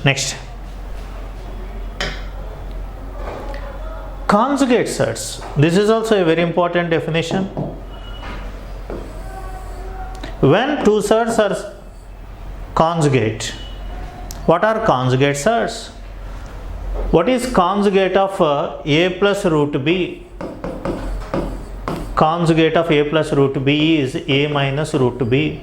Next, conjugate sets. This is also a very important definition. When two sets are conjugate, what are conjugate sets? What is conjugate of a plus root b? Conjugate of a plus root b is a minus root b.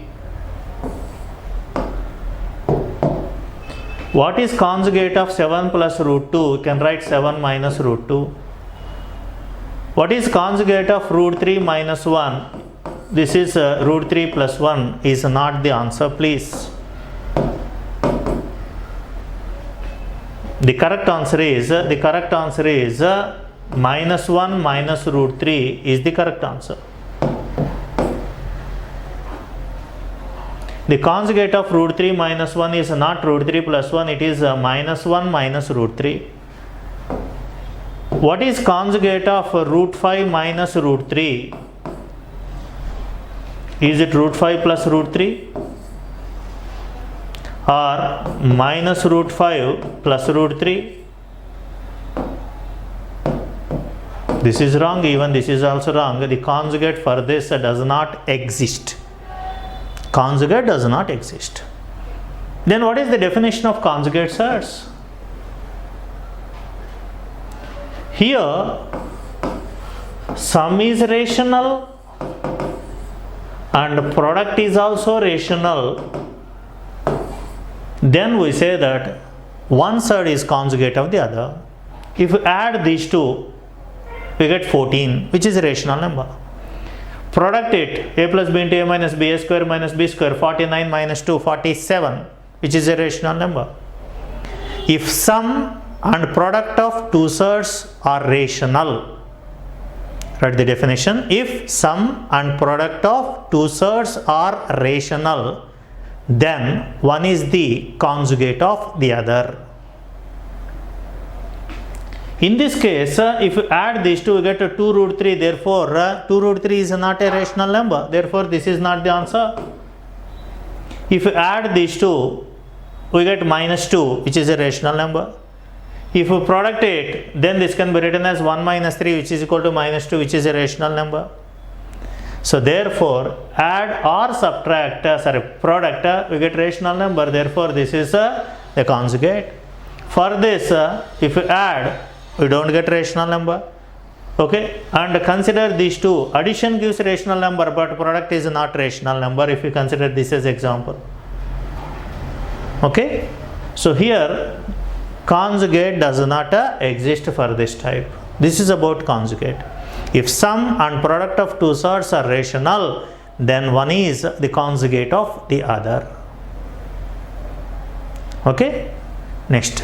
What is conjugate of 7 plus root 2? You can write 7 minus root 2. What is conjugate of root 3 minus 1? This is root 3 plus 1 is not the answer, please. The correct answer is minus 1 minus root 3 is the correct answer. The conjugate of root 3 minus 1 is not root 3 plus 1, it is minus 1 minus root 3. What is conjugate of root 5 minus root 3? Is it root 5 plus root 3? Or minus root 5 plus root 3? This is wrong, even this is also wrong. The conjugate for this does not exist. Conjugate does not exist. Then what is the definition of conjugate sets? Here, sum is rational and product is also rational. Then we say that one set is conjugate of the other. If we add these two, we get 14, which is a rational number. Product it, a plus b into a minus b, a square minus b square, 49 minus 2, 47, which is a rational number. If sum and product of two sets are rational, write the definition. If sum and product of two sets are rational, then one is the conjugate of the other. In this case, if you add these two, we get 2 root 3. Therefore, 2 root 3 is not a rational number. Therefore, this is not the answer. If you add these two, we get minus 2, which is a rational number. If you product it, then this can be written as 1 minus 3, which is equal to minus 2, which is a rational number. So, therefore, add or subtract, product, we get rational number. Therefore, this is the conjugate. For this, if you add, we don't get rational number. Okay, and consider these two. Addition gives rational number, but product is not rational number if you consider this as example. Okay, so here conjugate does not exist for this type. This is about conjugate. If sum and product of two sets are rational, then one is the conjugate of the other. Okay, next.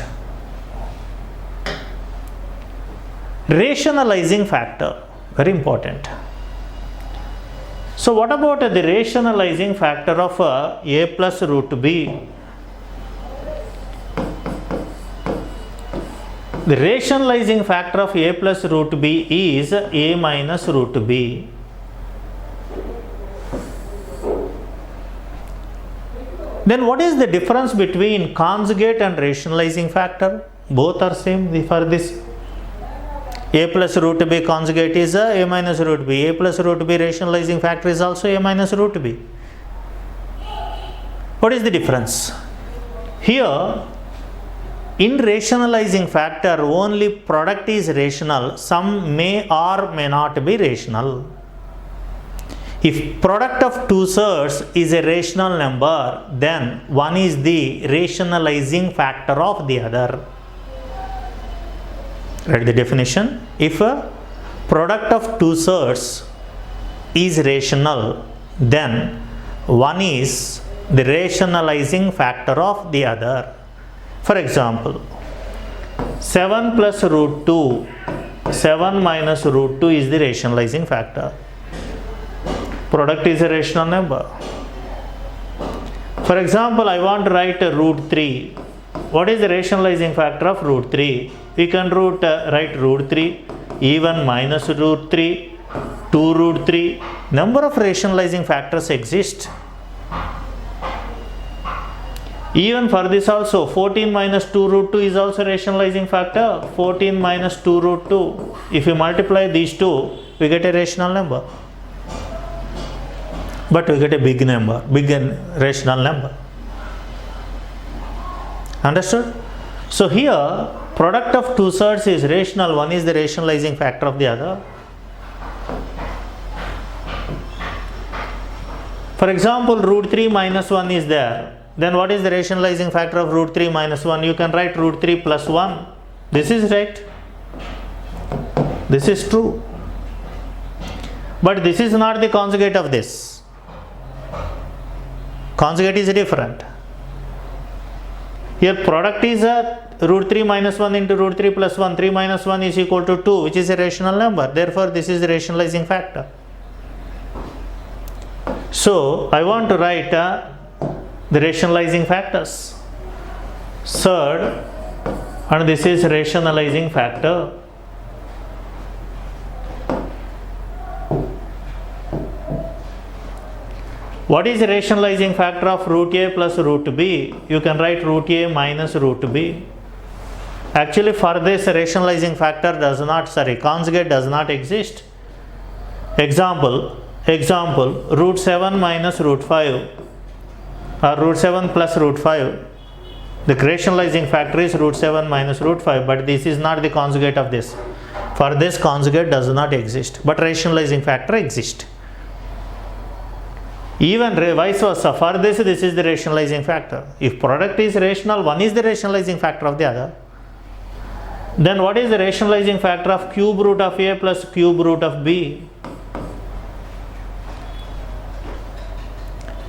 Rationalizing factor, very important. So what about the rationalizing factor of a plus root b? The rationalizing factor of a plus root b is a minus root b. Then what is the difference between conjugate and rationalizing factor? Both are same for this. A plus root b conjugate is a minus root b. A plus root b rationalizing factor is also a minus root b. What is the difference? Here, in rationalizing factor, only product is rational. Sum may or may not be rational. If product of two sets is a rational number, then one is the rationalizing factor of the other. Write the definition. If a product of two sets is rational, then one is the rationalizing factor of the other. For example, 7 plus root 2, 7 minus root 2 is the rationalizing factor. Product is a rational number. For example, I want to write root 3. What is the rationalizing factor of root 3? We can write root 3, even minus root 3, 2 root 3. Number of rationalizing factors exist. Even for this also, 14 minus 2 root 2 is also rationalizing factor. 14 minus 2 root 2. If you multiply these two, we get a rational number. But we get a big number, big rational number. Understood? So here, product of two surds is rational. One is the rationalizing factor of the other. For example, root 3 minus 1 is there. Then what is the rationalizing factor of root 3 minus 1? You can write root 3 plus 1. This is right. This is true. But this is not the conjugate of this. Conjugate is different. Here product is root 3 minus 1 into root 3 plus 1. 3 minus 1 is equal to 2, which is a rational number. Therefore, this is the rationalizing factor. So, I want to write the rationalizing factors. Surd, and this is rationalizing factor. What is the rationalizing factor of root a plus root b? You can write root a minus root b. Actually, for this rationalizing factor conjugate does not exist. Example, root 7 minus root 5 or root 7 plus root 5. The rationalizing factor is root 7 minus root 5, but this is not the conjugate of this. For this, conjugate does not exist, but rationalizing factor exists. Even vice versa, for this is the rationalizing factor. If product is rational, one is the rationalizing factor of the other. Then what is the rationalizing factor of cube root of a plus cube root of b?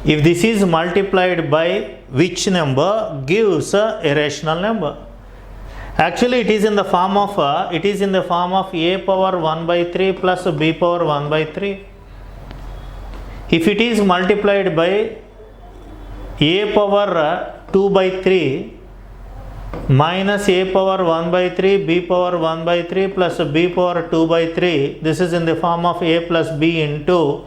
If this is multiplied by which number gives a rational number? Actually, it is in the form of a power 1 by 3 plus b power 1 by 3. If it is multiplied by a power 2 by 3 minus a power 1 by 3 b power 1 by 3 plus b power 2 by 3, this is in the form of a plus b into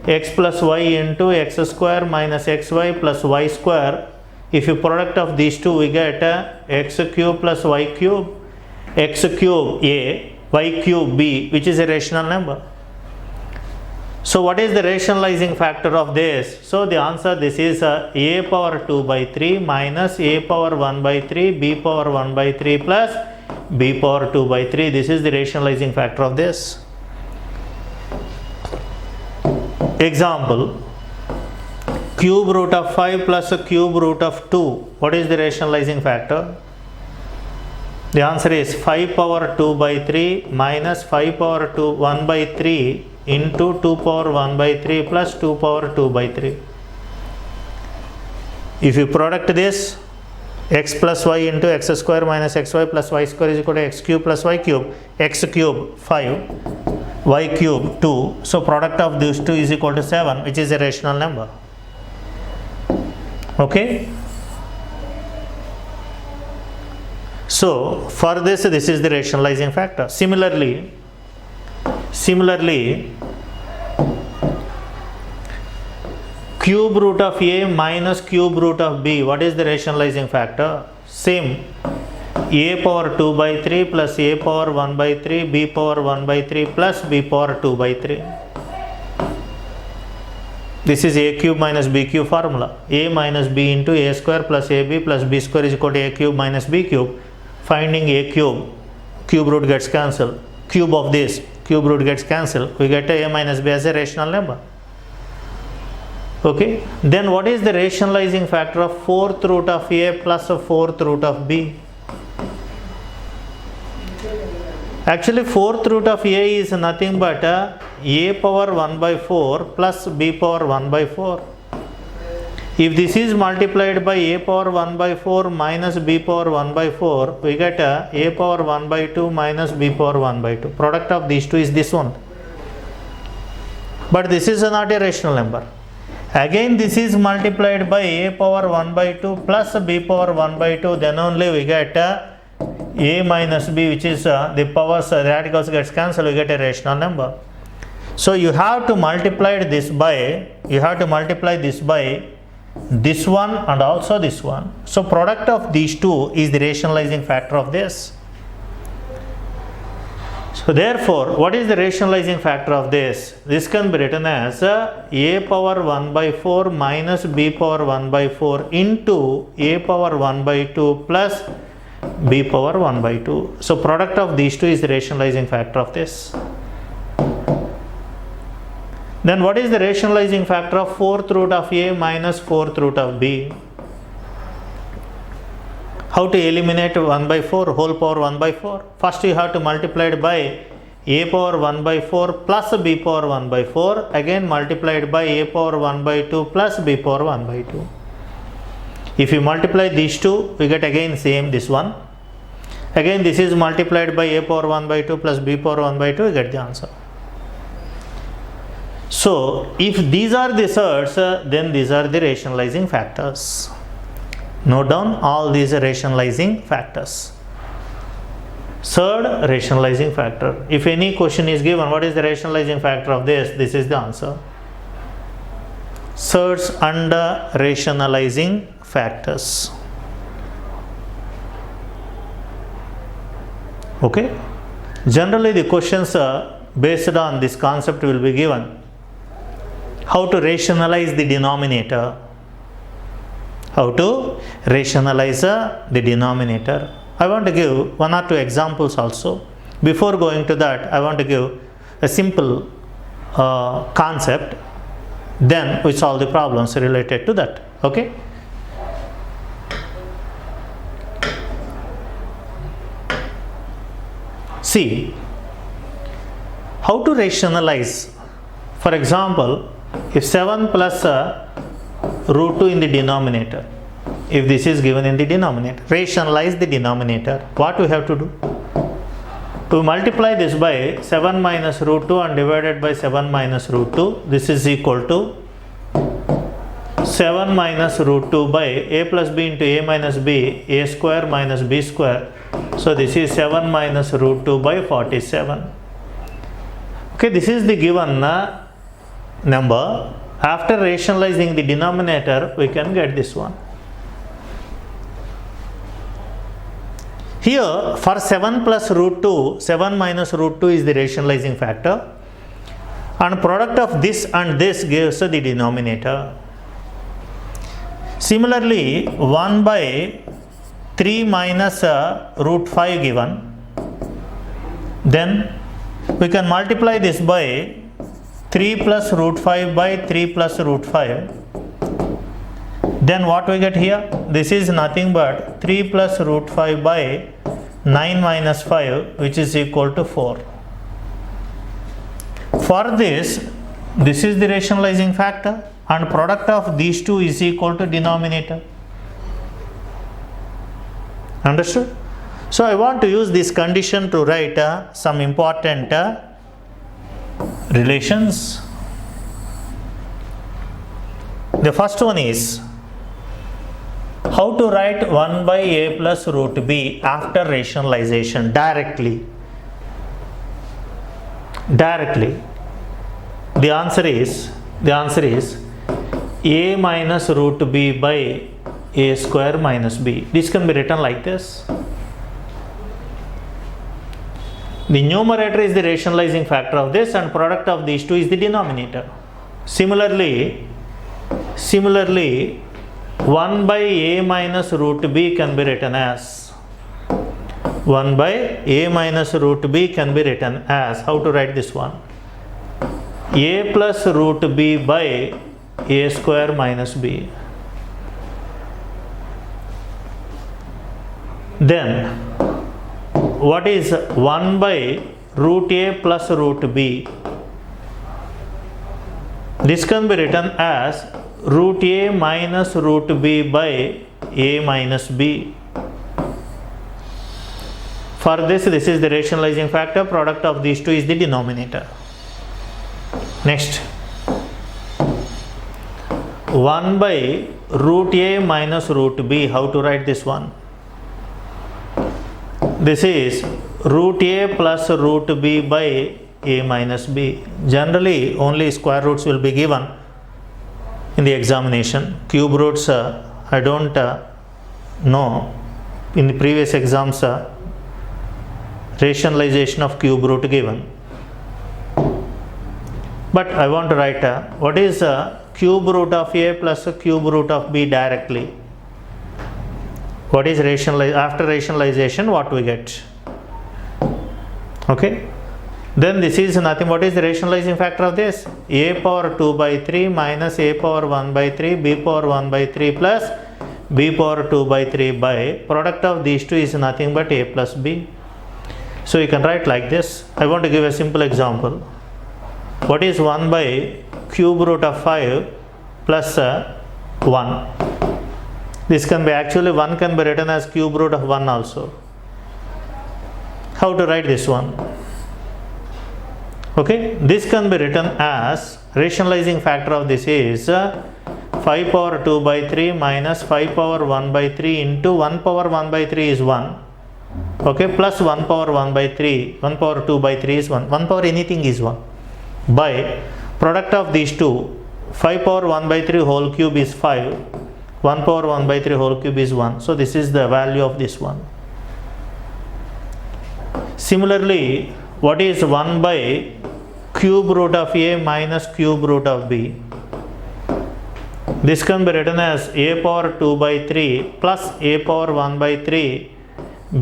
x plus y into x square minus xy plus y square. If you product of these two, we get x cube plus y cube, x cube a, y cube b, which is a rational number. So what is the rationalizing factor of this? So the answer, this is a power 2 by 3 minus a power 1 by 3 b power 1 by 3 plus b power 2 by 3. This is the rationalizing factor of this. Example, cube root of 5 plus cube root of 2. What is the rationalizing factor? The answer is 5 power 2 by 3 minus 5 power 2 1 by 3 into 2 power 1 by 3 plus 2 power 2 by 3. If you product this, x plus y into x square minus xy plus y square is equal to x cube plus y cube, x cube 5, y cube 2. So product of these two is equal to 7, which is a rational number. Okay. So for this is the rationalizing factor. Similarly, cube root of a minus cube root of b. What is the rationalizing factor? Same. A power 2 by 3 plus a power 1 by 3 b power 1 by 3 plus b power 2 by 3. This is a cube minus b cube formula. A minus b into a square plus ab plus b square is equal to a cube minus b cube. Finding a cube root gets cancelled. Cube of this, cube root gets cancelled. We get a minus b as a rational number. Okay. Then what is the rationalizing factor of fourth root of a plus fourth root of b? Actually, fourth root of a is nothing but a power 1 by 4 plus b power 1 by 4. If this is multiplied by a power 1 by 4 minus b power 1 by 4, we get a power 1 by 2 minus b power 1 by 2. Product of these two is this one. But this is not a rational number. Again, this is multiplied by a power 1 by 2 plus b power 1 by 2. Then only we get a minus b, which is the powers, radicals gets cancelled, we get a rational number. So you have to multiply this by this one and also this one. So product of these two is the rationalizing factor of this. So therefore, what is the rationalizing factor of this? This can be written as a power 1 by 4 minus b power 1 by 4 into a power 1 by 2 plus b power 1 by 2. So product of these two is the rationalizing factor of this. Then what is the rationalizing factor of 4th root of a minus 4th root of b? How to eliminate 1 by 4, whole power 1 by 4? First you have to multiply it by a power 1 by 4 plus b power 1 by 4, again multiplied by a power 1 by 2 plus b power 1 by 2. If you multiply these two, we get again same this one. Again this is multiplied by a power 1 by 2 plus b power 1 by 2, you get the answer. So if these are the surds, then these are the rationalizing factors. Note down all these rationalizing factors. Third, rationalizing factor. If any question is given, what is the rationalizing factor of this? This is the answer. Surds and rationalizing factors. Okay. Generally the questions based on this concept will be given. How to rationalize the denominator. How to rationalize the denominator. I want to give one or two examples also. Before going to that, I want to give a simple concept. Then we solve the problems related to that. Okay. See, how to rationalize. For example, if 7 plus root 2 in the denominator, if this is given in the denominator, rationalize the denominator. What we have to do? To multiply this by 7 minus root 2 and divided by 7 minus root 2, this is equal to 7 minus root 2 by a plus b into a minus b, a square minus b square. So this is 7 minus root 2 by 47. Okay, this is the given number. After rationalizing the denominator, we can get this one. Here for 7 plus root 2, 7 minus root 2 is the rationalizing factor, and product of this and this gives the denominator. Similarly, 1 by 3 minus root 5 given, then we can multiply this by 3 plus root 5 by 3 plus root 5. Then what we get here? This is nothing but 3 plus root 5 by 9 minus 5, which is equal to 4. For this is the rationalizing factor, and product of these two is equal to denominator. Understood? So I want to use this condition to write some important relations. The first one is how to write 1 by a plus root b after rationalization directly. The answer is a minus root b by a square minus b. This can be written like this. The numerator is the rationalizing factor of this, and product of these two is the denominator. Similarly 1 by a minus root b can be written as 1 by a minus root b can be written as, how to write this one? A plus root b by a square minus b. Then what is 1 by root a plus root b? This can be written as root a minus root b by a minus b. For this is the rationalizing factor. Product of these two is the denominator. Next, 1 by root a minus root b. How to write this one? This is root a plus root b by a minus b. Generally only square roots will be given. in the examination. Cube roots I don't know. In the previous exams, rationalization of cube root given. But I want to write what is cube root of a plus cube root of b directly. What is after rationalization, what we get? Okay. Then this is nothing. What is the rationalizing factor of this? A power 2 by 3 minus a power 1 by 3 b power 1 by 3 plus b power 2 by 3 by product of these two is nothing but a plus b. So you can write like this. I want to give a simple example. What is 1 by cube root of 5 plus 1? This can be actually 1 can be written as cube root of 1 also. How to write this one? Okay, this can be written as rationalizing factor of this is 5 power 2 by 3 minus 5 power 1 by 3 into 1 power 1 by 3 is 1. Okay, plus 1 power 1 by 3, 1 power 2 by 3 is 1. 1 power anything is 1. By product of these two, 5 power 1 by 3 whole cube is 5. 1 power 1 by 3 whole cube is 1. So this is the value of this one. Similarly, what is 1 by cube root of a minus cube root of b? This can be written as a power 2 by 3 plus a power 1 by 3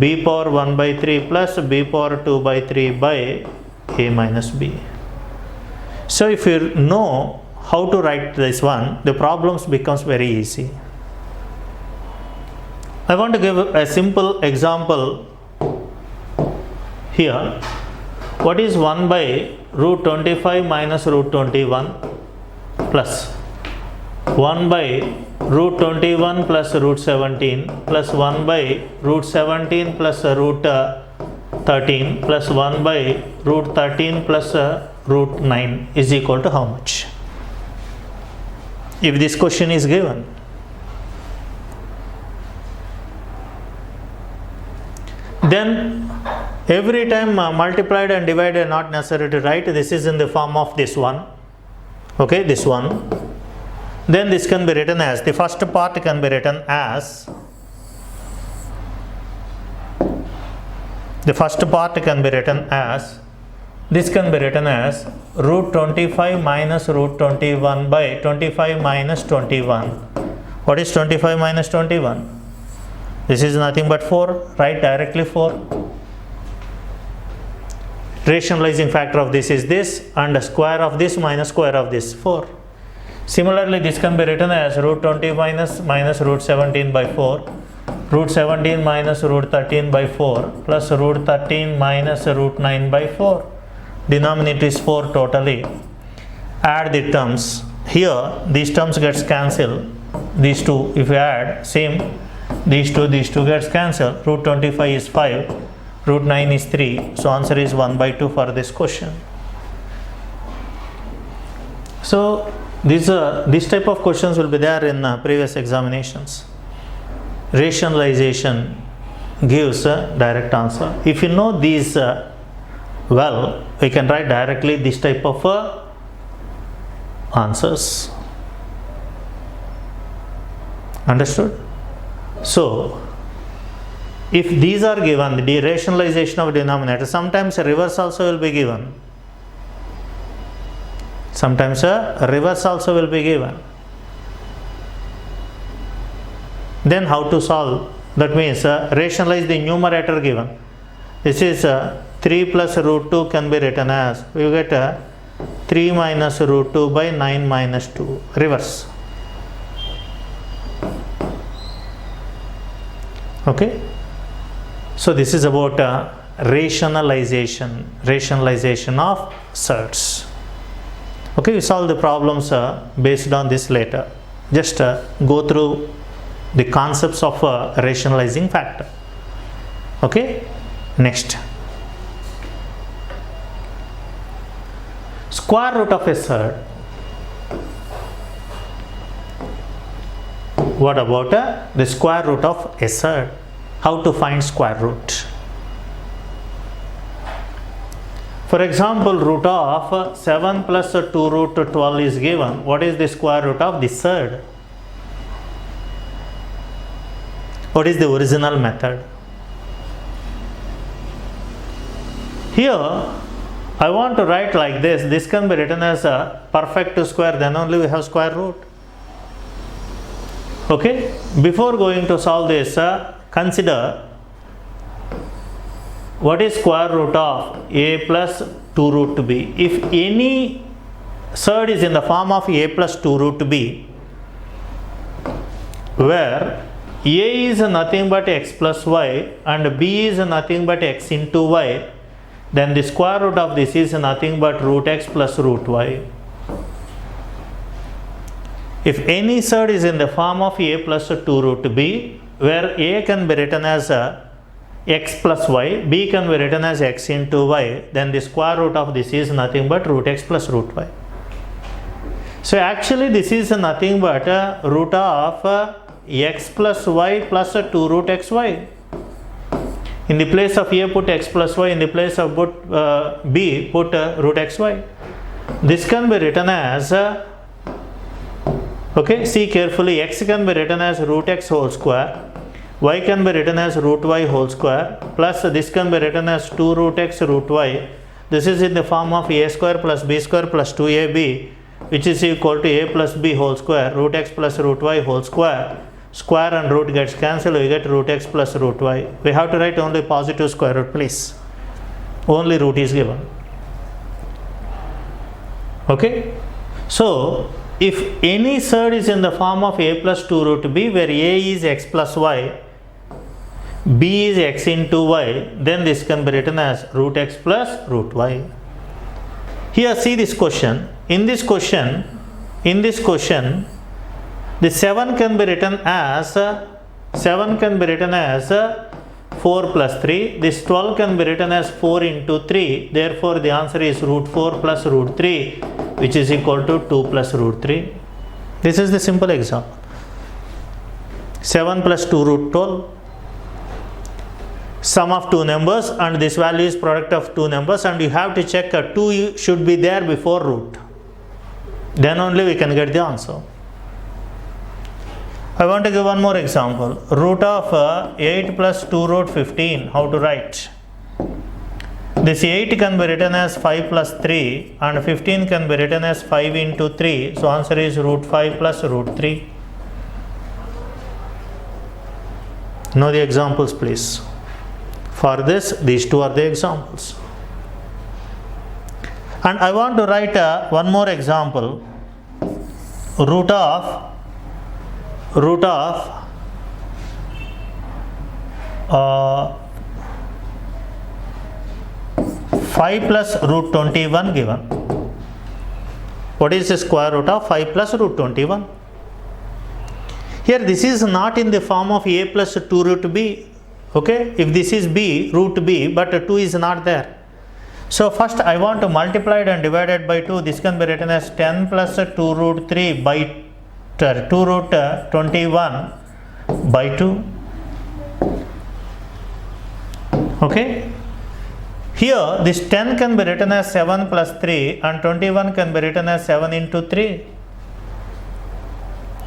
b power 1 by 3 plus b power 2 by 3 by a minus b. So if you know how to write this one, the problems becomes very easy. I want to give a simple example here. What is 1 by root 25 minus root 21 plus 1 by root 21 plus root 17 plus 1 by root 17 plus root 13 plus 1 by root 13 plus root 9 is equal to how much? If this question is given. Then every time multiplied and divided not necessary to write. This is in the form of this one. Okay, this one. Then this can be written as, the first part can be written as, this can be written as root 25 minus root 21 by 25 minus 21. What is 25 minus 21? This is nothing but 4. Write directly 4. Rationalizing factor of this is this, and square of this minus square of this, 4. Similarly, this can be written as root 20 minus root 17 by 4, root 17 minus root 13 by 4 plus root 13 minus root 9 by 4. Denominator is 4 totally. Add the terms. Here these terms gets cancelled. These two, if you add, same, these two gets cancelled. Root 25 is 5, root 9 is 3. So answer is 1 by 2 for this question. So this type of questions will be there in previous examinations. Rationalization gives a direct answer. If you know these well, we can write directly this type of answers. Understood? So if these are given, the rationalization of denominator, sometimes a reverse also will be given. Sometimes a reverse also will be given. Then how to solve? That means rationalize the numerator given. This is 3 plus root 2 can be written as, you get 3 minus root 2 by 9 minus 2. Reverse. Okay. So this is about rationalization of surds. Okay, we solve the problems based on this later. Just go through the concepts of a rationalizing factor. Okay, next. Square root of a surd. What about the square root of a surd? How to find square root? For example, root of 7 plus 2 root 12 is given. What is the square root of this third? What is the original method? Here I want to write like this. This can be written as a perfect square, then only we have square root. Okay, before going to solve this, consider what is square root of a plus 2 root b. If any surd is in the form of a plus 2 root b, where a is nothing but x plus y and b is nothing but x into y, then the square root of this is nothing but root x plus root y. If any surd is in the form of a plus 2 root b, where a can be written as x plus y, b can be written as x into y, then the square root of this is nothing but root x plus root y. So actually this is nothing but root of x plus y plus 2 root xy. In the place of a put x plus y, in the place of b put root xy. This can be written as okay, see carefully, x can be written as root x whole square, y can be written as root y whole square, plus this can be written as 2 root x root y. This is in the form of a square plus b square plus 2ab, which is equal to a plus b whole square, root x plus root y whole square. Square and root gets cancelled, we get root x plus root y. We have to write only positive square root, please. Only root is given. Okay, so if any surd is in the form of a plus 2 root b, where a is x plus y, b is x into y, then this can be written as root x plus root y. Here see this question. In this question, the 7 can be written as 4 plus 3. This 12 can be written as 4 into 3. Therefore, the answer is root 4 plus root 3, which is equal to 2 plus root 3. This is the simple example. 7 plus 2 root 12. Sum of two numbers, and this value is product of two numbers, and you have to check 2 should be there before root. Then only we can get the answer. I want to give one more example. Root of 8 plus 2 root 15. How to write? This 8 can be written as 5 plus 3 and 15 can be written as 5 into 3. So answer is root 5 plus root 3. Know the examples, please. For this, these two are the examples. And I want to write one more example. Root of 5 plus root 21 given. What is the square root of 5 plus root 21? Here this is not in the form of a plus 2 root b. Okay, if this is b, root b, but 2 is not there. So first I want to multiply it and divide it by 2. This can be written as 10 plus 2 root 3 by 2 root 21 by 2. Okay. Here this 10 can be written as 7 plus 3 and 21 can be written as 7 into 3.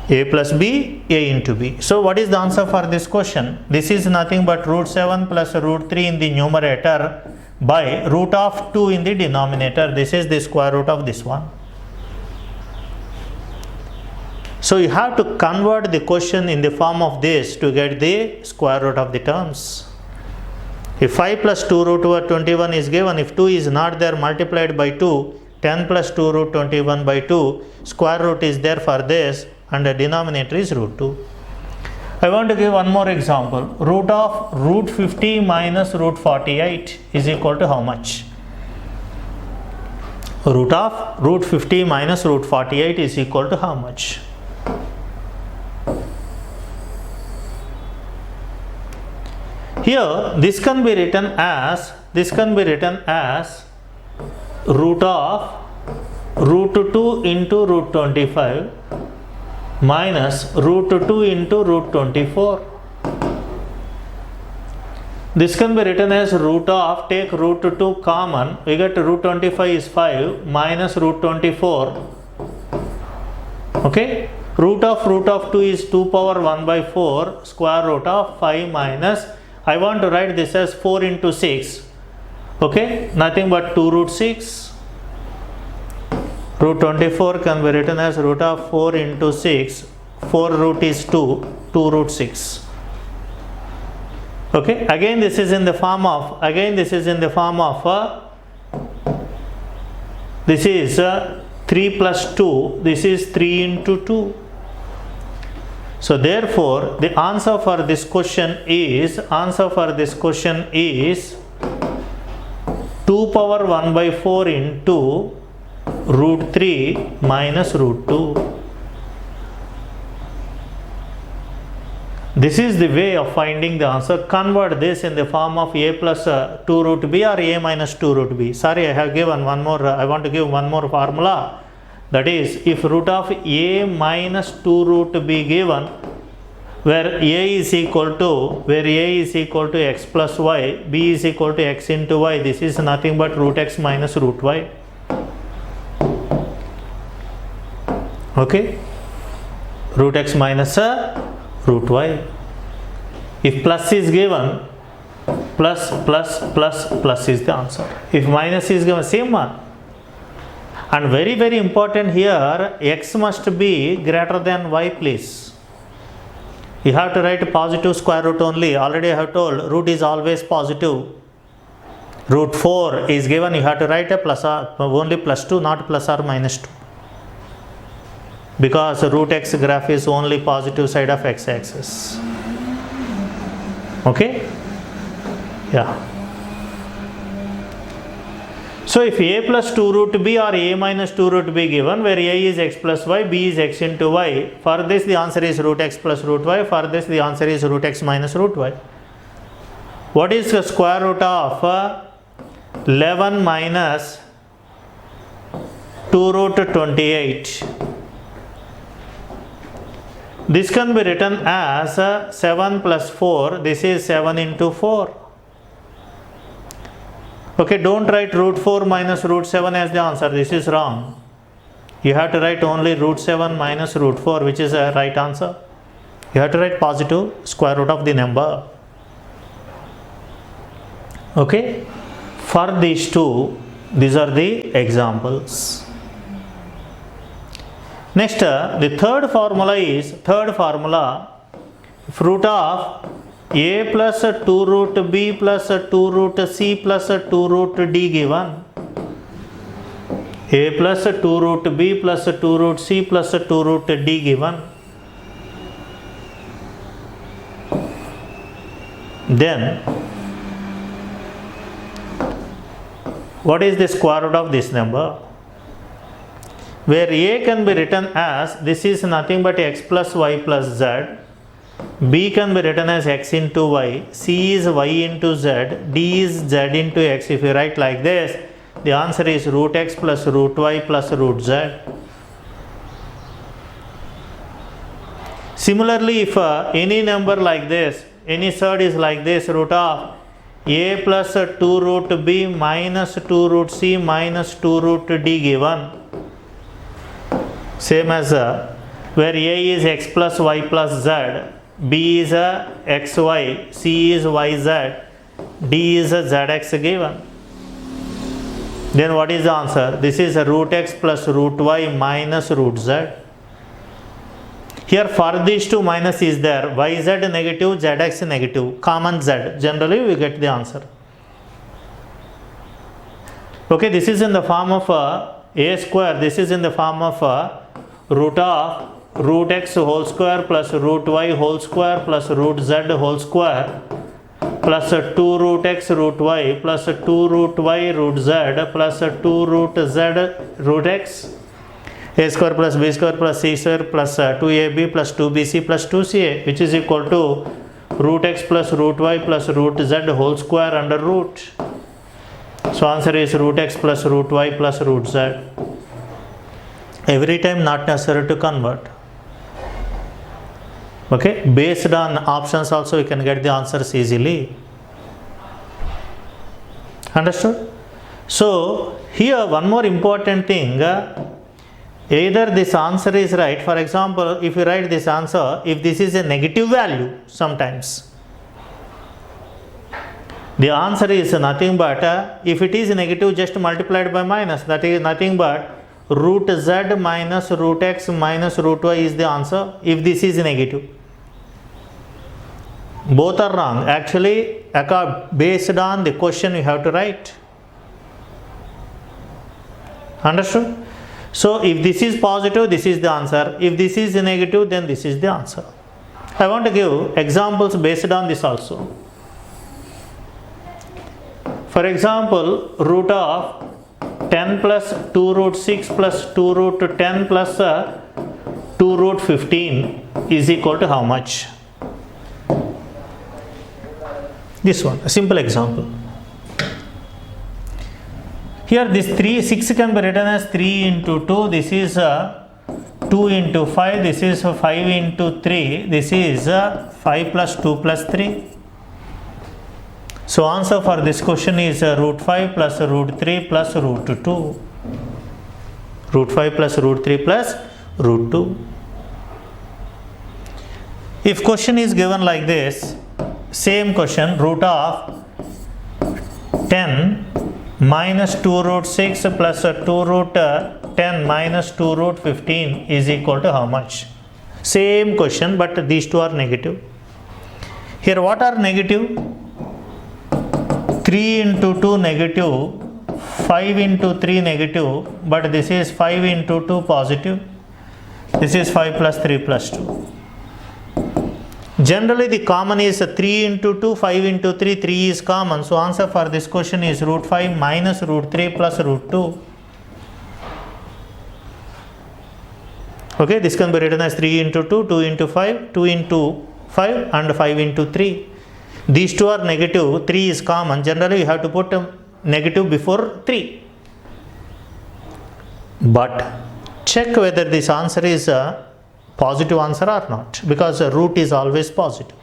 A plus b, a into b. So what is the answer for this question? This is nothing but root 7 plus root 3 in the numerator by root of 2 in the denominator. This is the square root of this one. So you have to convert the question in the form of this to get the square root of the terms. If 5 plus 2 root over 21 is given, if 2 is not there, multiplied by 2, 10 plus 2 root 21 by 2, square root is there for this and the denominator is root 2. I want to give one more example. Root of root 50 minus root 48 is equal to how much? Root of root 50 minus root 48 is equal to how much? Here this can be written as root of root 2 into root 25 minus root 2 into root 24. This can be written as root of, take root 2 common, we get root 25 is 5 minus root 24. Okay, root of 2 is 2 power 1 by 4 square root of 5 minus, I want to write this as 4 into 6. Okay, nothing but 2 root 6. Root 24 can be written as root of 4 into 6. 4 root is 2, 2 root 6. Okay, again this is in the form of, this is 3 plus 2, this is 3 into 2. So therefore the answer for this question is 2 power 1 by 4 into root 3 minus root 2. This is the way of finding the answer. Convert this in the form of a plus 2 root b or a minus 2 root b. Sorry, I have given one more, I want to give one more formula. That is, if root of a minus 2 root b given, where a is equal to x plus y, b is equal to x into y, this is nothing but root x minus root y. Okay, root x minus root y. If plus is given, plus is the answer. If minus is given, same one. And very, very important here, x must be greater than y, please. You have to write positive square root only. Already I have told, root is always positive. Root 4 is given, you have to write a plus or only plus 2, not plus or minus 2. Because root x graph is only positive side of x axis. Okay? Yeah. So if a plus 2 root b or a minus 2 root b given, where a is x plus y, b is x into y, for this the answer is root x plus root y, for this the answer is root x minus root y. What is the square root of 11 minus 2 root 28? This can be written as 7 plus 4, this is 7 into 4. Okay, don't write root 4 minus root 7 as the answer, this is wrong. You have to write only root 7 minus root 4, which is a right answer. You have to write positive square root of the number. Okay, for these two, these are the examples. Next, the third formula is, if root of a plus 2 root b plus 2 root c plus 2 root d given, a plus 2 root b plus 2 root c plus 2 root d given, then what is the square root of this number? Where a can be written as, this is nothing but x plus y plus z, b can be written as x into y, c is y into z, d is z into x. If you write like this, the answer is root x plus root y plus root z. Similarly, if any number like this, any third is like this, root of a plus 2 root b minus 2 root c minus 2 root d given, same as where a is x plus y plus z, b is xy, c is yz, d is zx given. Then what is the answer? This is root x plus root y minus root z. Here for these two minus is there, yz negative, zx negative, common z. Generally we get the answer. Okay, this is in the form of a square, this is in the form of root of root x whole square plus root y whole square plus root z whole square plus 2 root x root y plus 2 root y root z plus 2 root z root x, a square plus b square plus c square plus 2ab plus 2bc plus 2ca, which is equal to root x plus root y plus root z whole square under root. So answer is root x plus root y plus root z. Every time not necessary to convert. Okay, based on options also you can get the answers easily. Understood? So here one more important thing, either this answer is right. For example, if you write this answer, if this is a negative value, sometimes the answer is nothing but, if it is negative, just multiplied by minus, that is nothing but root z minus root x minus root y is the answer if this is negative. Both are wrong. Actually, based on the question you have to write. Understood? So if this is positive, this is the answer. If this is negative, then this is the answer. I want to give examples based on this also. For example, root of 10 plus 2 root 6 plus 2 root 10 plus 2 root 15 is equal to how much? This one, a simple example. Here this 6 can be written as 3 into 2, this is 2 into 5, this is 5 into 3, this is 5 plus 2 plus 3. So answer for this question is root 5 plus root 3 plus root 2. Root 5 plus root 3 plus root 2. If question is given like this, same question, root of 10 minus 2 root 6 plus 2 root 10 minus 2 root 15 is equal to how much? Same question, but these two are negative. Here what are negative? 3 into 2 negative, 5 into 3 negative, but this is 5 into 2 positive. This is 5 plus 3 plus 2. Generally the common is 3 into 2, 5 into 3, 3 is common. So answer for this question is root 5 minus root 3 plus root 2. Okay, this can be written as 3 into 2, 2 into 5, 2 into 5 and 5 into 3. These two are negative, 3 is common. Generally you have to put a negative before 3. But check whether this answer is a positive answer or not, because root is always positive.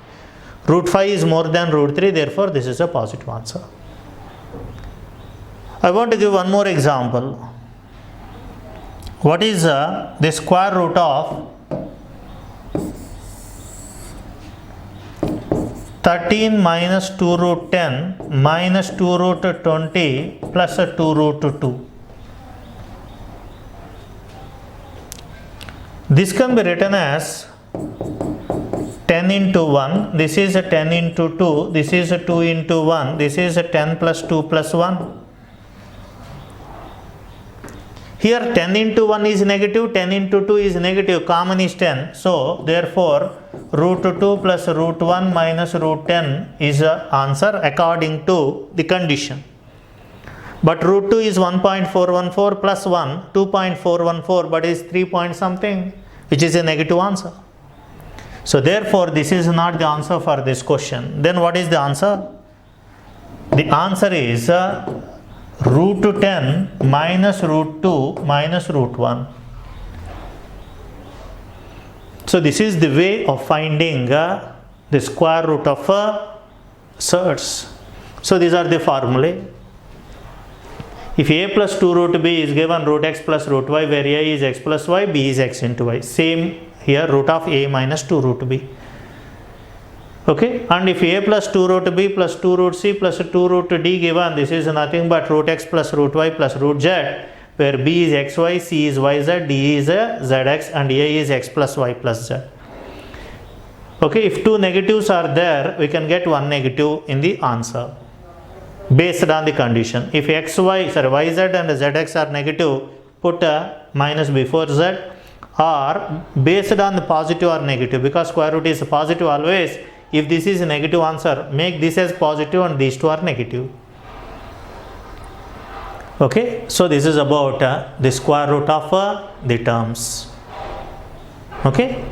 Root 5 is more than root 3, therefore this is a positive answer. I want to give one more example. What is the square root of 13 minus 2 root 10 minus 2 root 20 plus 2 root 2? This can be written as 10 into 1, this is 10 into 2, this is 2 into 1, this is 10 plus 2 plus 1. Here 10 into 1 is negative, 10 into 2 is negative, common is 10. So therefore root 2 plus root 1 minus root 10 is the answer according to the condition. But root 2 is 1.414 plus 1, 2.414, but is 3 point something, which is a negative answer. So therefore this is not the answer for this question. Then what is the answer? The answer is root 10 minus root 2 minus root 1. So this is the way of finding the square root of surds. So these are the formulae. If a plus 2 root b is given root x plus root y, where a is x plus y, b is x into y. Same here, root of a minus 2 root b. Okay, and if a plus 2 root b plus 2 root c plus 2 root d given, this is nothing but root x plus root y plus root z, where b is xy, c is yz, d is zx, and a is x plus y plus z. Okay, if two negatives are there, we can get one negative in the answer based on the condition. If yz and zx are negative, put a minus before z, or based on the positive or negative, because square root is positive always. If this is a negative answer, make this as positive and these two are negative. Okay, so this is about the square root of the terms. Okay.